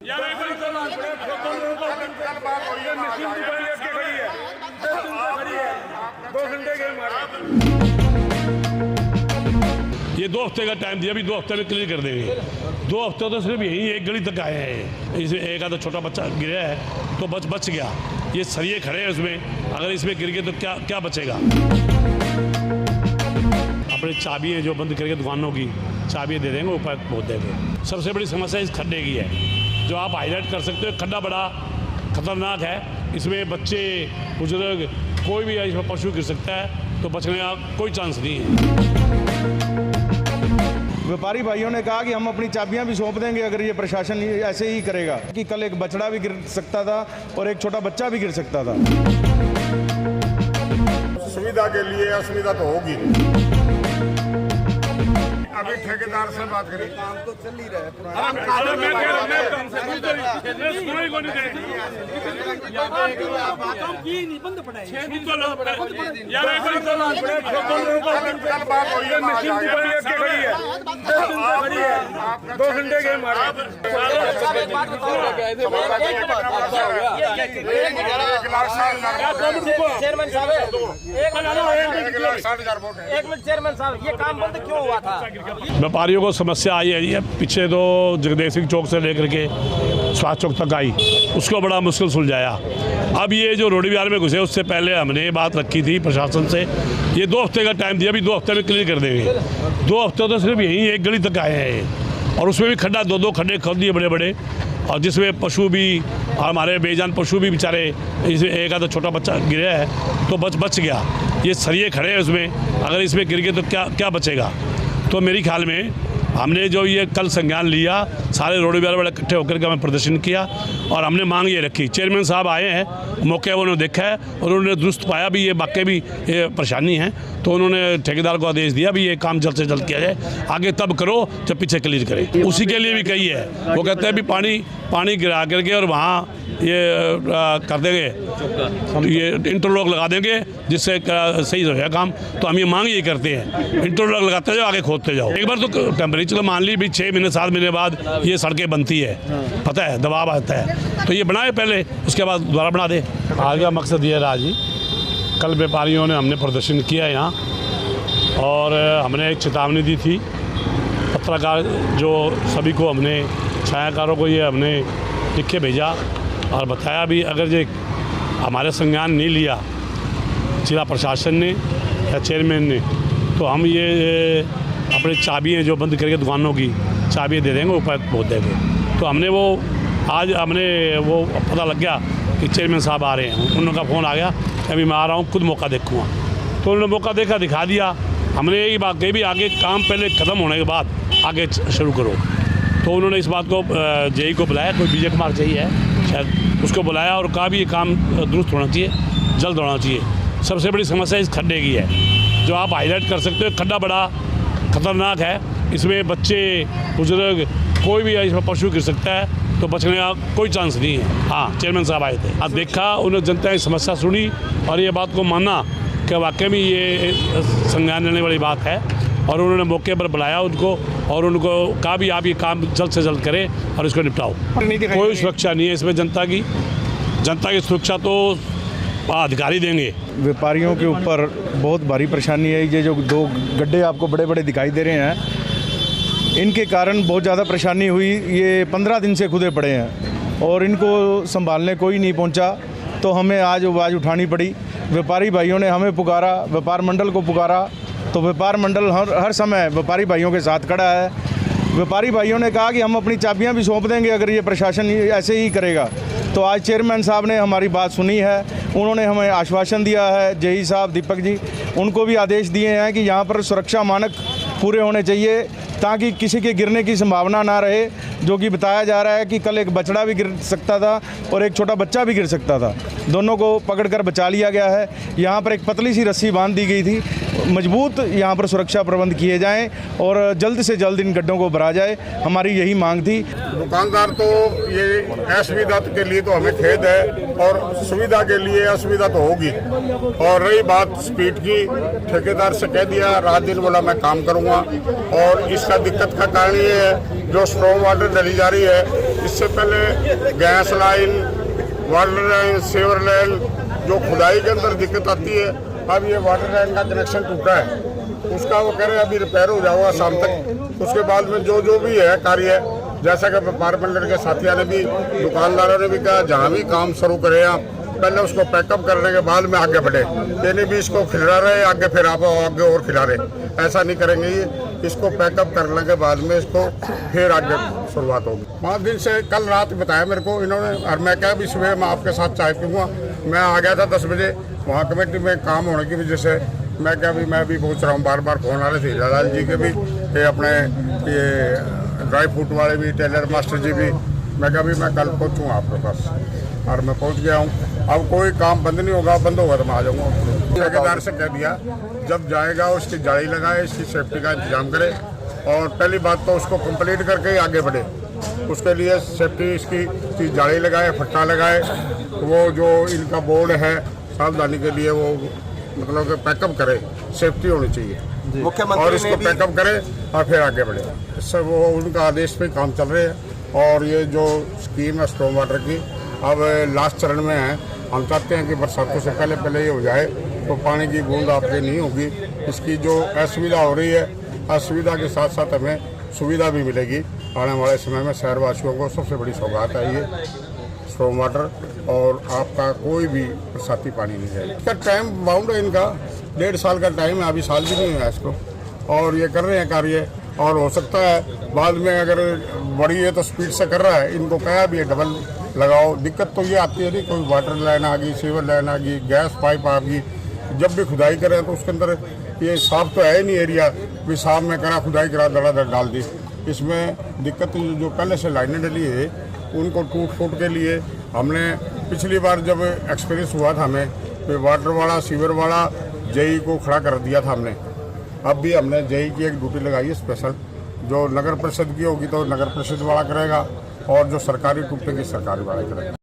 ये 2 हफ्ते का टाइम दिया, अभी 2 हफ्ते में क्लियर कर देंगे। 2 हफ्ते तो सिर्फ यही एक गली तक आए हैं। इसे एक आधा छोटा बच्चा गिरा है तो बच गया। ये सरिये खड़े हैं उसमें, अगर इसमें गिर गए तो क्या बचेगा। अपनी चाबियाँ जो बंद करके दुकानों की चाबियाँ दे देंगे, ऊपर पहुँच देंगे। सबसे बड़ी समस्या इस खड्डे की है जो आप हाईलाइट कर सकते हो। खड्डा बड़ा खतरनाक है, इसमें बच्चे बुजुर्ग कोई भी इसमें पशु गिर सकता है, तो बचने का कोई चांस नहीं है। व्यापारी भाइयों ने कहा कि हम अपनी चाबियां भी सौंप देंगे अगर ये प्रशासन ऐसे ही करेगा, कि कल एक बछड़ा भी गिर सकता था और एक छोटा बच्चा भी गिर सकता था। सुविधा के लिए असुविधा तो होगी। अभी ठेकेदार से बात करें, काम तो चल ही रहा है। चेयरमैन साहब, ये काम बंद क्यों हुआ था? व्यापारियों को समस्या आई है। पीछे तो जगदेव सिंह चौक से लेकर के स्वास्थ्य चौक तक आई, उसको बड़ा मुश्किल सुलझाया। अब ये जो रोडी बिहार में घुसे, उससे पहले हमने बात रखी थी प्रशासन से। ये 2 हफ्ते का टाइम दिया, अभी 2 हफ्ते में क्लियर कर देंगे। 2 हफ्ते तो सिर्फ यही एक गली तक आए हैं और उसमें भी खड्डा 2-2 खड्डे खोद दिए बड़े बड़े, और जिसमें पशु भी, हमारे बेजान पशु भी बेचारे, एक आधा छोटा बच्चा गिरा है तो बच गया। ये सरिये खड़े हैं उसमें, अगर इसमें गिर गए तो क्या बचेगा। तो मेरे ख्याल में हमने जो ये कल संज्ञान लिया, सारे रोड बिहार वाले इकट्ठे होकर के हमें प्रदर्शन किया और हमने मांग ये रखी। चेयरमैन साहब आए हैं, मौके उन्होंने देखा है और उन्होंने दुरुस्त पाया भी ये वाकई भी ये परेशानी है, तो उन्होंने ठेकेदार को आदेश दिया भी ये काम जल्द से जल्द किया जाए। आगे तब करो जब पीछे क्लियर करें। उसी के लिए भी कही है, वो कहते हैं भी पानी गिरा करके और वहाँ ये कर देंगे, ये इंटरलॉक लगा देंगे जिससे सही हो जाए काम। तो हम ये मांग ये करते हैं, इंटरलॉक लगाते जाओ, आगे खोदते जाओ। एक बार तो टेम्परेचर मान ली भी 6 महीने 7 महीने बाद ये सड़कें बनती है, पता है दबाव आता है, तो ये बनाए पहले, उसके बाद दोबारा बना दे। आगे का मकसद ये रहा जी, कल व्यापारियों ने हमने प्रदर्शन किया यहाँ और हमने एक चेतावनी दी थी। पत्रकार जो सभी को हमने, छायाकारों को ये हमने लिख के भेजा और बताया भी अगर ये हमारे संज्ञान नहीं लिया जिला प्रशासन ने या चेयरमैन ने, तो हम ये अपनी चाबियाँ जो बंद करके दुकानों की चाबियाँ दे देंगे, ऊपर पहुँच देंगे। तो हमने वो आज वो पता लग गया कि चेयरमैन साहब आ रहे हैं, उनका फ़ोन आ गया, अभी मैं आ रहा हूँ, खुद मौका देखूँगा। तो उन्होंने मौका देखा, दिखा दिया। हमने यही बात कही भी आगे काम पहले ख़त्म होने के बाद आगे शुरू करो। तो उन्होंने इस बात को जेई को बुलाया, कोई विजय कुमार जेई है शायद, उसको बुलाया और कहा भी ये काम दुरुस्त होना चाहिए, जल्द होना चाहिए। सबसे बड़ी समस्या इस खड्डे की है जो आप हाईलाइट कर सकते हो। खड्डा बड़ा खतरनाक है, इसमें बच्चे बुजुर्ग कोई भी इसमें पशु गिर सकता है, तो बचने का कोई चांस नहीं है। हाँ, चेयरमैन साहब आए थे, अब देखा, उन्होंने जनता की समस्या सुनी और ये बात को माना कि वाकई में ये संज्ञान लेने वाली बात है, और उन्होंने मौके पर बुलाया उनको और उनको कहा भी आप ये काम जल्द से जल्द करें और इसको निपटाओ। कोई सुरक्षा नहीं है इसमें जनता की सुरक्षा तो अधिकारी देंगे। व्यापारियों के ऊपर बहुत भारी परेशानी है। ये जो 2 गड्ढे आपको बड़े बड़े दिखाई दे रहे हैं, इनके कारण बहुत ज़्यादा परेशानी हुई। ये 15 दिन से खुदे पड़े हैं और इनको संभालने कोई नहीं पहुंचा, तो हमें आज आवाज़ उठानी पड़ी। व्यापारी भाइयों ने हमें पुकारा, व्यापार मंडल को पुकारा, तो व्यापार मंडल हर समय व्यापारी भाइयों के साथ खड़ा है। व्यापारी भाइयों ने कहा कि हम अपनी चाबियां भी सौंप देंगे अगर ये प्रशासन ऐसे ही करेगा। तो आज चेयरमैन साहब ने हमारी बात सुनी है, उन्होंने हमें आश्वासन दिया है। जेई साहब दीपक जी, उनको भी आदेश दिए हैं कि यहाँ पर सुरक्षा मानक पूरे होने चाहिए ताकि किसी के गिरने की संभावना ना रहे। जो कि बताया जा रहा है कि कल एक बछड़ा भी गिर सकता था और एक छोटा बच्चा भी गिर सकता था, दोनों को पकड़कर बचा लिया गया है। यहाँ पर एक पतली सी रस्सी बांध दी गई थी। मजबूत यहाँ पर सुरक्षा प्रबंध किए जाएं और जल्द से जल्द इन गड्ढों को भरा जाए, हमारी यही मांग थी। दुकानदार तो ये असुविधा के लिए तो हमें खेद है और सुविधा के लिए असुविधा तो होगी। और रही बात स्पीड की, ठेकेदार से कह दिया, रात दिन बोला मैं काम करूँगा। और इसका दिक्कत का कारण ये है जो स्ट्रॉन्ग वाटर डली जा रही है इससे पहले gas line, water line, sewer line जो खुदाई के अंदर दिक्कत आती है, अब ये वाटर लाइन का कनेक्शन टूटा है, उसका वो कह रहे हैं अभी रिपेयर हो जाएगा शाम तक। उसके बाद में जो भी है कार्य, जैसा कि व्यापार मंडल के साथियों ने भी, दुकानदारों ने भी कहा, जहाँ भी काम शुरू करें आप पहले उसको पैकअप करने के बाद में आगे बढ़े। यानी भी इसको खिला रहे आगे, फिर आप आगे और खिला रहे, ऐसा नहीं करेंगे। ये इसको पैकअप करने के बाद में इसको फिर आगे शुरुआत होगी। 5 दिन से कल रात बताया मेरे को इन्होंने, और मैं क्या भी सुबह मैं आपके साथ चाय पीऊँगा। मैं आ गया था 10 बजे, वहाँ कमेटी में काम होने की वजह से मैं क्या भी मैं भी पूछ रहा हूँ, बार बार फोन आ रहे थे लाल जी के भी, ये अपने ये ड्राई फ्रूट वाले भी, टेलर मास्टर जी भी। मैं क्या भी मैं कल पहुँचूँ आपके पास, और मैं पहुँच गया हूँ। अब कोई काम बंद नहीं होगा, बंद होगा तो मैं आ जाऊँगा। ठेकेदार से कह दिया जब जाएगा उसकी जाली लगाए, इसकी सेफ्टी का इंतजाम करे, और पहली बात तो उसको कंप्लीट करके ही आगे बढ़े। उसके लिए सेफ्टी इसकी जाली लगाए, फट्टा लगाए, वो जो इनका बोर्ड है सावधानी के लिए वो मतलब कि पैकअप करे, सेफ्टी होनी चाहिए और इसको पैकअप करे और फिर आगे बढ़े। इससे वो उनका आदेश पे काम चल रहे हैं। और ये जो स्कीम है स्टॉर्म वाटर की अब लास्ट चरण में है। हम चाहते हैं कि बरसातों से पहले ये हो जाए तो पानी की बूंद आपके नहीं होगी। इसकी जो असुविधा हो रही है, असुविधा के साथ साथ हमें सुविधा भी मिलेगी। आने वाले समय में शहरवासियों को सबसे बड़ी सौगात है ये स्टॉर्म वाटर, और आपका कोई भी बरसाती पानी नहीं जाएगा। इसका टाइम बाउंड है, इनका 1.5 साल का टाइम है, अभी साल भी नहीं हुआ इसको, और ये कर रहे हैं कार्य। और हो सकता है बाद में अगर बड़ी है तो स्पीड से कर रहा है। इनको कहा भी है डबल लगाओ। दिक्कत तो ये आती है नहीं, कोई वाटर लाइन आ गई, सीवर लाइन आ गई, गैस पाइप आ गई, जब भी खुदाई करें तो उसके अंदर ये साफ तो है नहीं एरिया, भी साफ में करा खुदाई करा धड़ाधड़ डाल दी। इसमें दिक्कत जो पहले से लाइनें डली है उनको टूट फूट के लिए हमने पिछली बार जब एक्सपीरियंस हुआ था हमें, तो वाटर वाला सीवर वाला जेई को खड़ा कर दिया था हमने। अब भी हमने जेई की एक ड्यूटी लगाई है स्पेशल, जो नगर परिषद की होगी तो नगर परिषद वाला करेगा, और जो सरकारी टूटेगी सरकारी वाला करेगा।